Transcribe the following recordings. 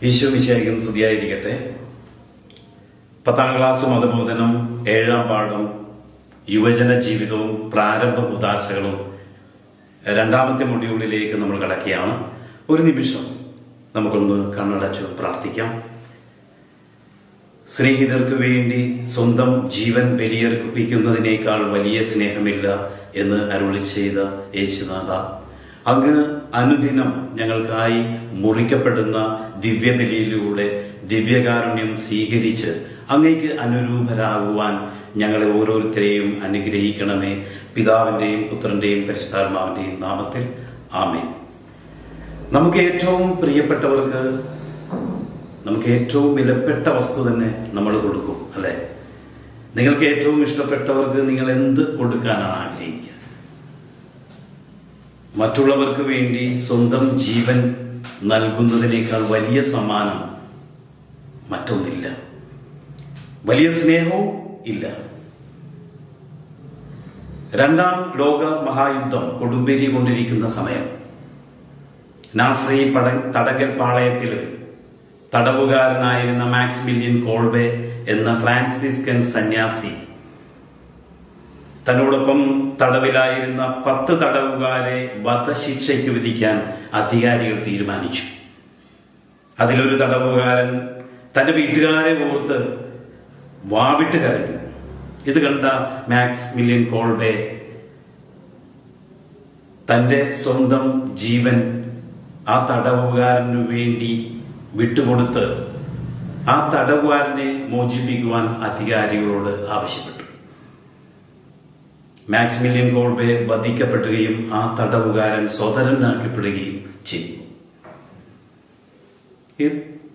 ഈശോ മിശിഹായ്ക്കും സ്തുതിയായിരിക്കട്ടെ. 10ാം ക്ലാസ് മതബോധനം, 7ാം പാഠം, യുവജന ജീവിതവും പ്രാരംഭ ഉദാശകളും 2ാമത്തെ മൊഡ്യൂളിലേക്ക് നമ്മൾ കടക്കുകയാണ്. ഒരു നിമിഷം നമുക്കൊന്ന് കണ്ണടച്ചു പ്രാർത്ഥിക്കാം. സ്നേഹിതർക്ക് വേണ്ടി സ്വന്തം ജീവൻ ബലിയർപ്പിക്കുന്നതിനേക്കാൾ വലിയ സ്നേഹമില്ല എന്ന് അരുളി ചെയ്ത യേശുനാഥ, അങ്ങ് അനുദിനം ഞങ്ങൾക്കായി മുറിക്കപ്പെടുന്ന ദിവ്യബലിയിലൂടെ ദിവ്യകാരുണ്യം സ്വീകരിച്ച് അങ്ങേക്ക് അനുരൂപരാകുവാൻ ഞങ്ങളെ ഓരോരുത്തരെയും അനുഗ്രഹിക്കണമേ. പിതാവിൻ്റെയും പുത്രൻ്റെയും പരിശുദ്ധാത്മാവിൻ്റെയും നാമത്തിൽ ആമേൻ. നമുക്ക് ഏറ്റവും പ്രിയപ്പെട്ടവർക്ക് നമുക്ക് ഏറ്റവും വിലപ്പെട്ട വസ്തു തന്നെ നമ്മൾ കൊടുക്കും, അല്ലേ? നിങ്ങൾക്ക് ഏറ്റവും ഇഷ്ടപ്പെട്ടവർക്ക് നിങ്ങൾ എന്ത് കൊടുക്കാനാണ് ആഗ്രഹിക്കുക? മറ്റുള്ളവർക്ക് വേണ്ടി സ്വന്തം ജീവൻ നൽകുന്നതിനേക്കാൾ വലിയ സമ്മാനം മറ്റൊന്നില്ല, വലിയ സ്നേഹവും ഇല്ല. 2ാം ലോക മഹായുദ്ധം കൊടുമ്പിരി കൊണ്ടിരിക്കുന്ന സമയം നാസി തടങ്കൽ പാളയത്തിൽ തടവുകാരനായിരുന്ന മാക്സിമിലിയൻ കോൾബെ എന്ന ഫ്രാൻസിസ്കൻ സന്യാസി തന്നോടൊപ്പം തടവിലായിരുന്ന 10 തടവുകാരെ വധശിക്ഷയ്ക്ക് വിധിക്കാൻ അധികാരികൾ തീരുമാനിച്ചു. അതിലൊരു തടവുകാരൻ തന്റെ വീട്ടുകാരെ ഓർത്ത് വാവിട്ട് കരഞ്ഞു. ഇത് കണ്ട മാക്സിമിലിയൻ കോൾബെ തന്റെ സ്വന്തം ജീവൻ ആ തടവുകാരനു വേണ്ടി വിട്ടുകൊടുത്ത് ആ തടവുകാരനെ മോചിപ്പിക്കുവാൻ അധികാരികളോട് ആവശ്യപ്പെട്ടു. മാക്സിമിലിയൻ കോൾബെ വധിക്കപ്പെടുകയും ആ തടവുകാരൻ സ്വതന്ത്രനാക്കപ്പെടുകയും ചെയ്തു.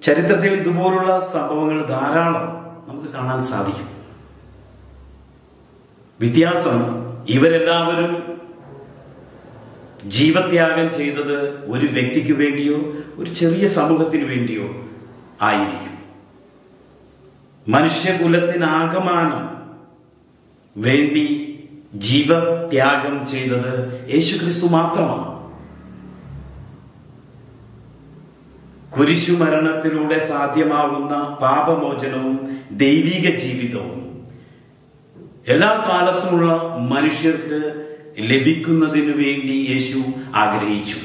ചരിത്രത്തിൽ ഇതുപോലുള്ള സംഭവങ്ങൾ ധാരാളം നമുക്ക് കാണാൻ സാധിക്കും. വ്യത്യാസം, ഇവരെല്ലാവരും ജീവത്യാഗം ചെയ്തത് ഒരു വ്യക്തിക്ക് വേണ്ടിയോ ഒരു ചെറിയ സമൂഹത്തിന് വേണ്ടിയോ ആയിരിക്കും. മനുഷ്യകുലത്തിനാകമാനം വേണ്ടി ജീവത്യാഗം ചെയ്തത് യേശുക്രിസ്തു മാത്രമാണ്. കുരിശുമരണത്തിലൂടെ സാധ്യമാകുന്ന പാപമോചനവും ദൈവിക ജീവിതവും എല്ലാ കാലത്തുമുള്ള മനുഷ്യർക്ക് ലഭിക്കുന്നതിനു വേണ്ടി യേശു ആഗ്രഹിച്ചു.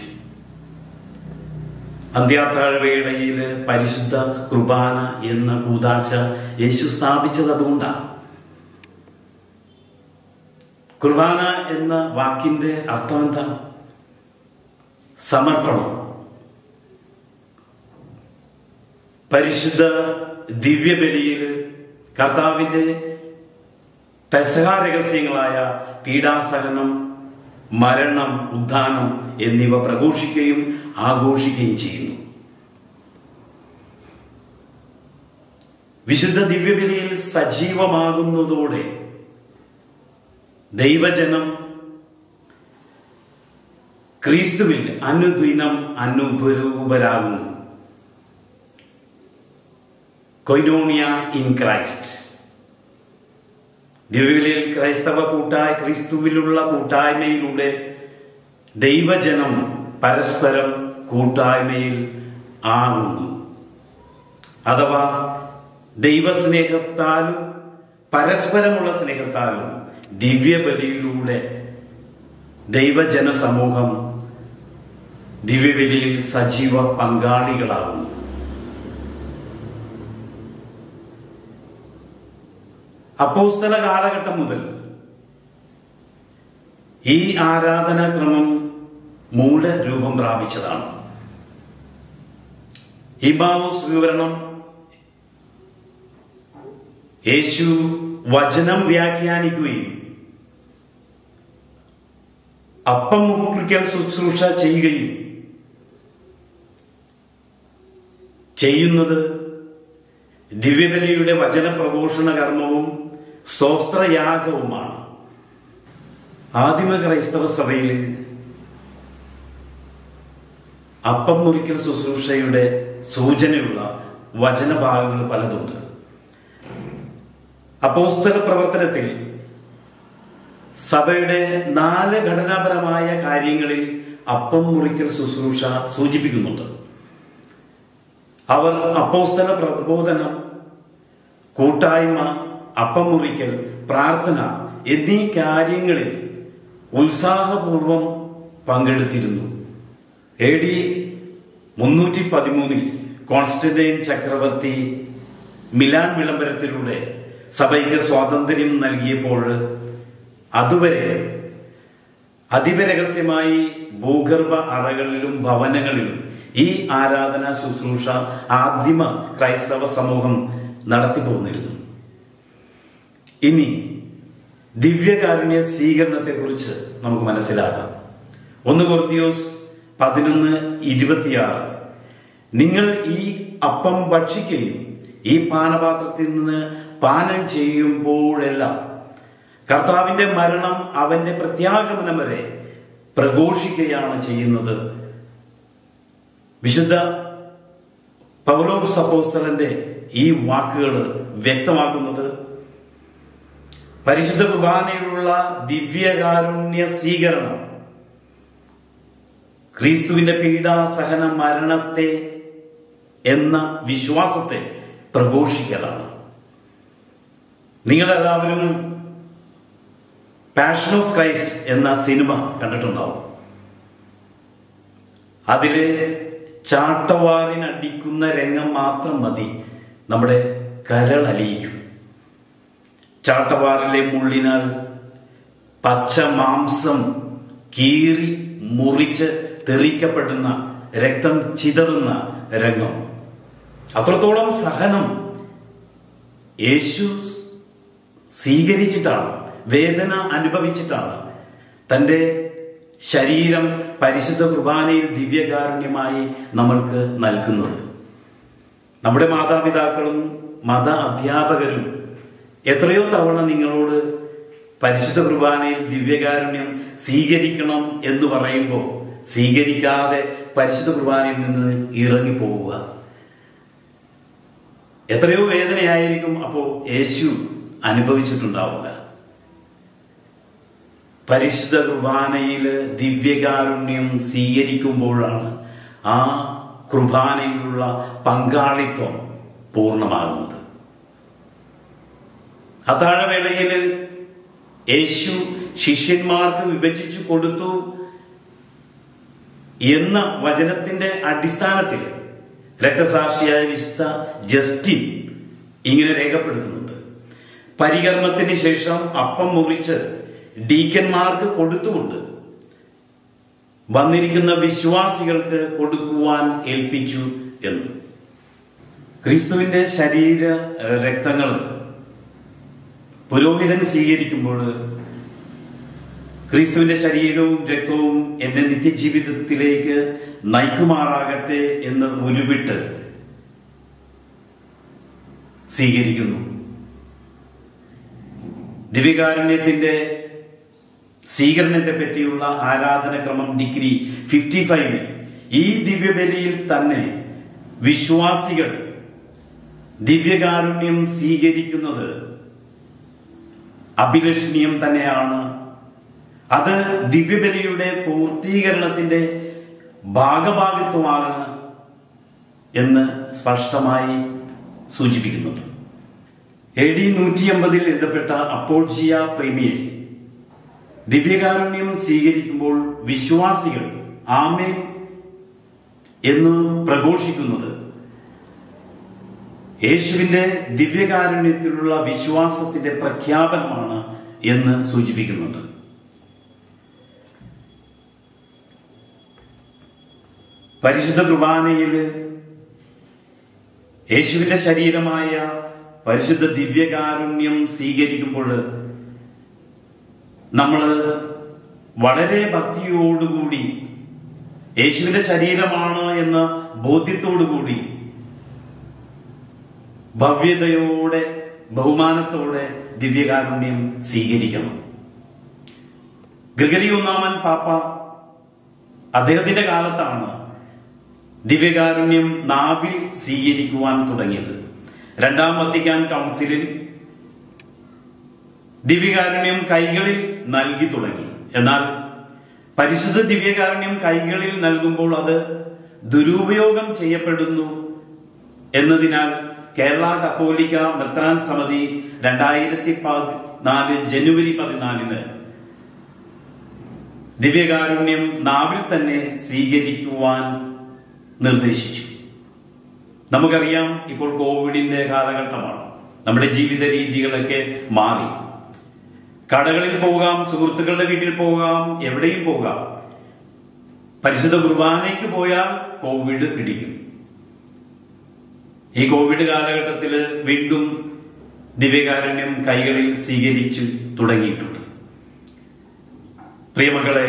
അന്ത്യാത്താഴവേളയിൽ പരിശുദ്ധ കുർബാന എന്ന കൂദാശ യേശു സ്ഥാപിച്ചത് അതുകൊണ്ടാണ്. കുർബാന എന്ന വാക്കിന്റെ അർത്ഥം എന്താ? സമർപ്പണം. പരിശുദ്ധ ദിവ്യബലിയിൽ കർത്താവിന്റെ പെസഹ രഹസ്യങ്ങളായ പീഡാസഹനം, മരണം, ഉത്ഥാനം എന്നിവ പ്രഘോഷിക്കുകയും ആഘോഷിക്കുകയും ചെയ്യുന്നു. വിശുദ്ധ ദിവ്യബലിയിൽ സജീവമാകുന്നതോടെ ദൈവജനം ക്രിസ്തുവിൽ അനുദിനം അനുരൂപരാകുന്നു. കൊയ്നോണിയ ഇൻ ക്രൈസ്റ്റ്. ദിവ്യബലിയിൽ ക്രിസ്തുവിലുള്ള കൂട്ടായ്മയിലൂടെ ദൈവജനം പരസ്പരം കൂട്ടായ്മയിൽ ആകുന്നു. അഥവാ ദൈവസ്നേഹത്താലും പരസ്പരമുള്ള സ്നേഹത്താലും ദിവ്യബലിയിലൂടെ ദൈവജന സമൂഹം ദിവ്യബലിയിൽ സജീവ പങ്കാളികളാകുന്നു. അപ്പോസ്തല കാലഘട്ടം മുതൽ ഈ ആരാധനാക്രമം മൂലരൂപം പ്രാപിച്ചതാണ്. ഇമ്മാവൂസ് വിവരണം യേശു വചനം വ്യാഖ്യാനിക്കുകയും അപ്പം മുറിക്കൽ ശുശ്രൂഷ ചെയ്യുകയും ചെയ്യുന്നത് ദിവ്യബലിയുടെ വചന പ്രഘോഷണ കർമ്മവും സ്വസ്ത്രയാഗവുമാണ്. ആദിമ ക്രൈസ്തവ സഭയിൽ അപ്പം മുറിക്കൽ ശുശ്രൂഷയുടെ സൂചനയുള്ള വചനഭാഗങ്ങൾ പലതുണ്ട്. അപ്പോസ്തല പ്രവർത്തനത്തിൽ സഭയുടെ 4 ഘടനാപരമായ കാര്യങ്ങളിൽ അപ്പം മുറിക്കൽ ശുശ്രൂഷ സൂചിപ്പിക്കുന്നുണ്ട്. അവർ അപ്പോസ്തല പ്രബോധനം, കൂട്ടായ്മ, അപ്പം മുറിക്കൽ, പ്രാർത്ഥന എന്നീ കാര്യങ്ങളിൽ ഉത്സാഹപൂർവം പങ്കെടുത്തിരുന്നു. AD 313 കോൺസ്റ്റന്റൈൻ ചക്രവർത്തി മിലാൻ വിളംബരത്തിലൂടെ സഭയ്ക്ക് സ്വാതന്ത്ര്യം നൽകിയപ്പോൾ അതുവരെ അതിവരഹസ്യമായി ഭൂഗർഭ അറകളിലും ഭവനങ്ങളിലും ഈ ആരാധനാ ശുശ്രൂഷ ആദിമ ക്രൈസ്തവ സമൂഹം നടത്തിപ്പോന്നിരുന്നു. ഇനി ദിവ്യകാരുണ്യ സ്വീകരണത്തെ കുറിച്ച് നമുക്ക് മനസ്സിലാക്കാം. 1 കൊരിന്ത്യർ 11:26 നിങ്ങൾ ഈ അപ്പം ഭക്ഷിക്കുകയും ഈ പാനപാത്രത്തിൽ നിന്ന് പാനം ചെയ്യുമ്പോഴെല്ലാം കർത്താവിന്റെ മരണം അവന്റെ പ്രത്യാഗമനം വരെ പ്രഘോഷിക്കുകയാണ് ചെയ്യുന്നത്. വിശുദ്ധ പൗലോസ് അപ്പോസ്തലന്റെ ഈ വാക്കുകൾ വ്യക്തമാക്കുന്നത് പരിശുദ്ധ കുർബാനയിലുള്ള ദിവ്യകാരുണ്യ സ്വീകരണം ക്രിസ്തുവിന്റെ പീഡാസഹന മരണത്തെ എന്ന വിശ്വാസത്തെ പ്രഘോഷിക്കലാണ്. നിങ്ങളെല്ലാവരും പാഷൻ ഓഫ് ക്രൈസ്റ്റ് എന്ന സിനിമ കണ്ടിട്ടുണ്ടാവും. അതിലെ ചാട്ടവാറിനടിക്കുന്ന രംഗം മാത്രം മതി നമ്മുടെ കരളലിയിക്കും. ചാട്ടവാറിലെ മുള്ളിനാൽ പച്ച മാംസം കീറി മുറിച്ച് തെറിക്കപ്പെടുന്ന, രക്തം ചിതറുന്ന രംഗം. അത്രത്തോളം സഹനം യേശു സ്വീകരിച്ചിട്ടാണ്, വേദന അനുഭവിച്ചിട്ടാണ് തൻ്റെ ശരീരം പരിശുദ്ധ കുർബാനയിൽ ദിവ്യകാരുണ്യമായി നമ്മൾക്ക് നൽകുന്നത്. നമ്മുടെ മാതാപിതാക്കളും മത അധ്യാപകരും എത്രയോ തവണ നിങ്ങളോട് പരിശുദ്ധ കുർബാനയിൽ ദിവ്യകാരുണ്യം സ്വീകരിക്കണം എന്ന് പറയുമ്പോൾ സ്വീകരിക്കാതെ പരിശുദ്ധ കുർബാനയിൽ നിന്ന് ഇറങ്ങിപ്പോവുക. എത്രയോ വേദനയായിരിക്കും അപ്പോൾ യേശു അനുഭവിച്ചിട്ടുണ്ടാവുക. പരിശുദ്ധ കുർബാനയിൽ ദിവ്യകാരുണ്യം സ്വീകരിക്കുമ്പോഴാണ് ആ കുർബാനയിലുള്ള പങ്കാളിത്തം പൂർണ്ണമാകുന്നത്. അത്താഴവേളയിൽ യേശു ശിഷ്യന്മാർക്ക് വിഭജിച്ചു കൊടുത്തു എന്ന വചനത്തിന്റെ അടിസ്ഥാനത്തിൽ രക്തസാക്ഷിയായ വിശുദ്ധ ജസ്റ്റിൻ ഇങ്ങനെ രേഖപ്പെടുത്തുന്നുണ്ട്. പരികർമ്മത്തിന് ശേഷം അപ്പം മുറിച്ച് ഡീക്കന്മാർക്ക് കൊടുത്തുകൊണ്ട് വന്നിരിക്കുന്ന വിശ്വാസികൾക്ക് കൊടുക്കുവാൻ ഏൽപ്പിച്ചു എന്ന്. ക്രിസ്തുവിന്റെ ശരീര രക്തങ്ങൾ പുരോഹിതൻ സ്വീകരിക്കുമ്പോൾ ക്രിസ്തുവിന്റെ ശരീരവും രക്തവും എന്നെ നിത്യജീവിതത്തിലേക്ക് നയിക്കുമാറാകട്ടെ എന്ന് ഉരുവിട്ട് സ്വീകരിക്കുന്നു. ദിവ്യകാരുണ്യത്തിന്റെ സ്വീകരണത്തെ പറ്റിയുള്ള ആരാധനക്രമം ഡിഗ്രി 55 ഈ ദിവ്യബലിയിൽ തന്നെ വിശ്വാസികൾ ദിവ്യകാരുണ്യം സ്വീകരിക്കുന്നത് അഭിലഷണീയം തന്നെയാണ്. അത് ദിവ്യബലിയുടെ പൂർത്തീകരണത്തിന്റെ ഭാഗഭാഗിത്വമാണ് എന്ന് സ്പഷ്ടമായി സൂചിപ്പിക്കുന്നുണ്ട്. AD 180 എഴുതപ്പെട്ട അപ്പോൾജിയ പ്രേമിയിൽ ദിവ്യകാരുണ്യം സ്വീകരിക്കുമ്പോൾ വിശ്വാസികൾ ആമേൻ എന്ന് പ്രഘോഷിക്കുന്നത് യേശുവിന്റെ ദിവ്യകാരുണ്യത്തിലുള്ള വിശ്വാസത്തിന്റെ പ്രഖ്യാപനമാണ് എന്ന് സൂചിപ്പിക്കുന്നുണ്ട്. പരിശുദ്ധ കുർബാനയിൽ യേശുവിന്റെ ശരീരമായ പരിശുദ്ധ ദിവ്യകാരുണ്യം സ്വീകരിക്കുമ്പോൾ നമ്മൾ വളരെ ഭക്തിയോടുകൂടി യേശുവിന്റെ ശരീരമാണ് എന്ന ബോധ്യത്തോടുകൂടി ഭവ്യതയോടെ ബഹുമാനത്തോടെ ദിവ്യകാരുണ്യം സ്വീകരിക്കണം. ഗ്രിഗറി 1 പാപ്പ അദ്ദേഹത്തിന്റെ കാലത്താണ് ദിവ്യകാരുണ്യം നാവിൽ സ്വീകരിക്കുവാൻ തുടങ്ങിയത്. 2ാം വത്തിക്കാൻ കൗൺസിലിൽ ദിവ്യകാരുണ്യം കൈകളിൽ നൽകി തുടങ്ങി. എന്നാൽ പരിശുദ്ധ ദിവ്യകാരുണ്യം കൈകളിൽ നൽകുമ്പോൾ അത് ദുരുപയോഗം ചെയ്യപ്പെടുന്നു എന്നതിനാൽ കേരള കത്തോലിക്ക മെത്രാൻ സമിതി 2014 ജനുവരി 14 ദിവ്യകാരുണ്യം നാവിൽ തന്നെ സ്വീകരിക്കുവാൻ നിർദ്ദേശിച്ചു. നമുക്കറിയാം, ഇപ്പോൾ കോവിഡിന്റെ കാലഘട്ടമാണ്. നമ്മുടെ ജീവിത രീതികളൊക്കെ മാറി. കടകളിൽ പോകാം, സുഹൃത്തുക്കളുടെ വീട്ടിൽ പോകാം, എവിടെയും പോകാം. പരിശുദ്ധ കുർബാനയ്ക്ക് പോയാൽ കോവിഡ് പിടിക്കും. ഈ കോവിഡ് കാലഘട്ടത്തിൽ വീണ്ടും ദിവ്യകാരുണ്യം കൈകളിൽ സ്വീകരിച്ചു തുടങ്ങിയിട്ടുണ്ട്. പ്രിയമക്കളെ,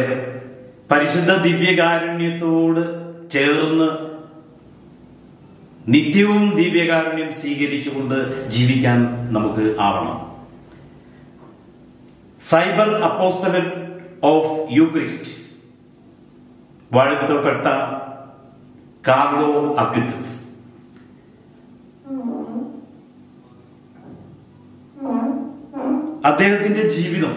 പരിശുദ്ധ ദിവ്യകാരുണ്യത്തോട് ചേർന്ന് നിത്യവും ദിവ്യകാരുണ്യം സ്വീകരിച്ചുകൊണ്ട് ജീവിക്കാൻ നമുക്ക് ആവണം. സൈബർ അപ്പോസ്തലൻ ഓഫ് യൂക്രിസ്റ്റ് വാഴ്ത്തപ്പെട്ട കാർലോ അക്വിറ്റസ് അദ്ദേഹത്തിന്റെ ജീവിതം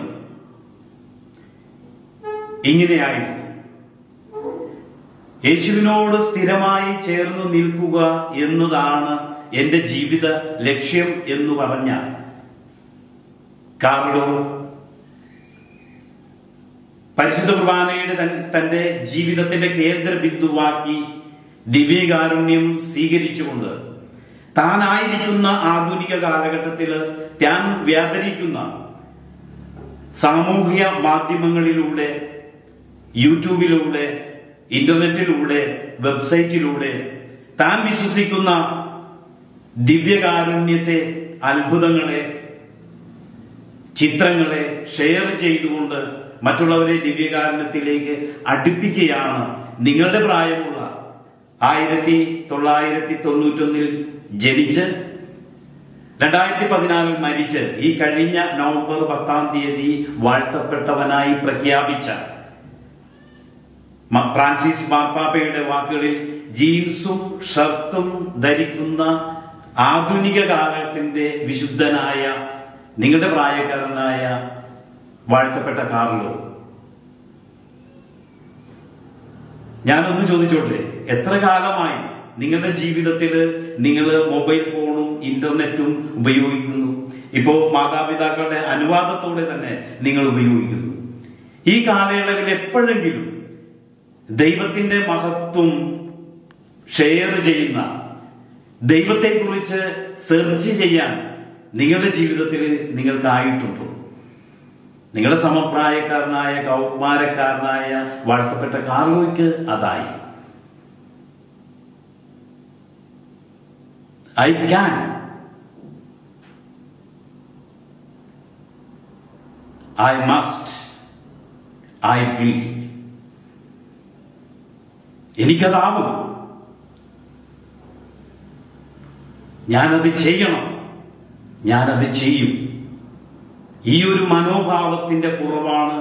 ഇങ്ങനെയായിരുന്നു. യേശുവിനോട് സ്ഥിരമായി ചേർന്ന് നിൽക്കുക എന്നതാണ് എന്റെ ജീവിത ലക്ഷ്യം എന്ന് പറഞ്ഞ കാർലോ പരിശുദ്ധ കുർബാനയുടെ തന്റെ ജീവിതത്തിന്റെ കേന്ദ്ര ബിന്ദുവാക്കി ദിവ്യകാരുണ്യം സ്വീകരിച്ചുകൊണ്ട് താനായിരിക്കുന്ന ആധുനിക കാലഘട്ടത്തിൽ താൻ വ്യാപരിക്കുന്ന സാമൂഹിക മാധ്യമങ്ങളിലൂടെ, യൂട്യൂബിലൂടെ, ഇന്റർനെറ്റിലൂടെ, വെബ്സൈറ്റിലൂടെ താൻ വിശ്വസിക്കുന്ന ദിവ്യകാരുണ്യത്തെ, അത്ഭുതങ്ങളെ, ചിത്രങ്ങളെ ഷെയർ ചെയ്തുകൊണ്ട് മറ്റുള്ളവരെ ദിവ്യകാരുണ്യത്തിലേക്ക് അടുപ്പിക്കുകയാണ്. നിങ്ങളുടെ പ്രായമുള്ള 1991 ജനിച്ച് 2014 മരിച്ച് ഈ കഴിഞ്ഞ നവംബർ 10 വാഴ്ത്തപ്പെട്ടവനായി പ്രഖ്യാപിച്ച ഫ്രാൻസിസ് മാർപ്പാപ്പയുടെ വാക്കുകളിൽ ജീൻസും ഷർട്ടും ധരിക്കുന്ന ആധുനിക കാലത്തിന്റെ വിശുദ്ധനായ നിങ്ങളുടെ പ്രായക്കാരനായ വാഴ്ത്തപ്പെട്ട കാർലോ, ഞാനൊന്ന് ചോദിച്ചോട്ടെ, എത്ര കാലമായി നിങ്ങളുടെ ജീവിതത്തിൽ നിങ്ങൾ മൊബൈൽ ഫോണും ഇന്റർനെറ്റും ഉപയോഗിക്കുന്നു? ഇപ്പോ മാതാപിതാക്കളുടെ അനുവാദത്തോടെ തന്നെ നിങ്ങൾ ഉപയോഗിക്കുന്നു. ഈ കാലയളവിൽ എപ്പോഴെങ്കിലും ദൈവത്തിന്റെ മഹത്വം ഷെയർ ചെയ്യുന്ന, ദൈവത്തെക്കുറിച്ച് സെർച്ച് ചെയ്യാൻ നിങ്ങളുടെ ജീവിതത്തിൽ നിങ്ങൾക്കായിട്ടുണ്ടോ? നിങ്ങളുടെ സമപ്രായക്കാരനായ കൗമാരക്കാരനായ വാഴ്ത്തപ്പെട്ട കാർലോയ്ക്ക് അതായി. I can, I must, I will. എനിക്കതാവും, ഞാനത് ചെയ്യണം, ഞാനത് ചെയ്യും. ഈ ഒരു മനോഭാവത്തിന്റെ കുറവാണ്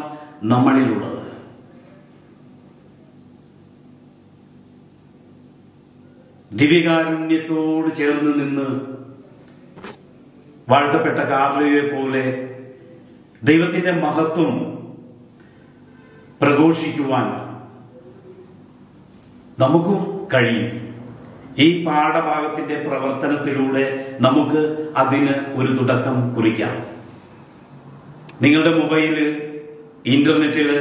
നമ്മളിലുള്ളത്. ദിവ്യകാരുണ്യത്തോട് ചേർന്ന് നിന്ന് വാഴ്ത്തപ്പെട്ട കാർലോയെ പോലെ ദൈവത്തിന്റെ മഹത്വം പ്രഘോഷിക്കുവാൻ നമുക്കും കഴിയും. ഈ പാഠഭാഗത്തിന്റെ പ്രവർത്തനത്തിലൂടെ നമുക്ക് അതിന് ഒരു തുടക്കം കുറിക്കാം. നിങ്ങളുടെ മൊബൈല്, ഇന്റർനെറ്റില്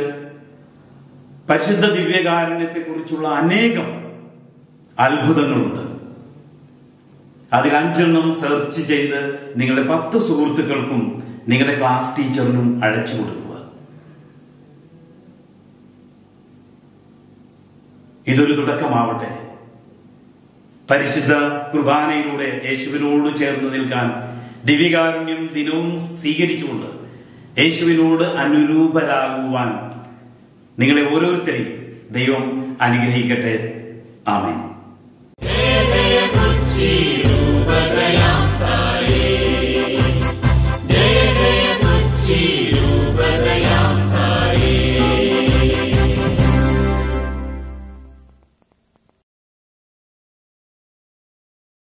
പരിശുദ്ധ ദിവ്യകാരുണ്യത്തെ കുറിച്ചുള്ള അനേകം അത്ഭുതങ്ങളുണ്ട്. അതിൽ 5 സെർച്ച് ചെയ്ത് നിങ്ങളുടെ 10 സുഹൃത്തുക്കൾക്കും നിങ്ങളുടെ ക്ലാസ് ടീച്ചറിനും അയച്ചു കൊടുക്കുക. ഇതൊരു തുടക്കമാവട്ടെ. പരിശുദ്ധ കുർബാനയിലൂടെ യേശുവിനോട് ചേർന്ന് നിൽക്കാൻ ദിവ്യകാരുണ്യം ദിനവും സ്വീകരിച്ചുകൊണ്ട് യേശുവിനോട് അനുരൂപരാകുവാൻ നിങ്ങളെ ഓരോരുത്തരെയും ദൈവം അനുഗ്രഹിക്കട്ടെ. ആമേൻ.